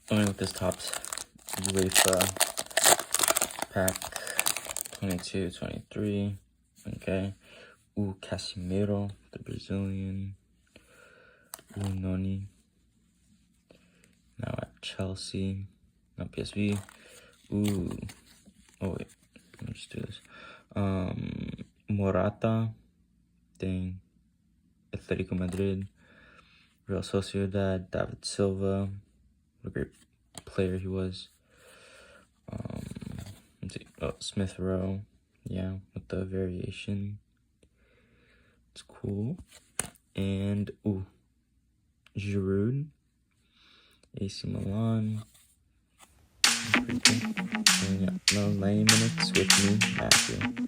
Going with this TOPPS UEFA pack 22-23. Okay. Casemiro, the Brazilian. Noni. Now at Chelsea. Not PSV. Oh wait. Let me just do this. Morata. Dang. Atletico Madrid. Real Sociedad. David Silva. What a great player he was. Let's see. Oh, Smith Rowe. Yeah, with the variation. It's cool. And Giroud. AC Milan. Pretty cool. And yeah, 90 minutes with me, Matthew.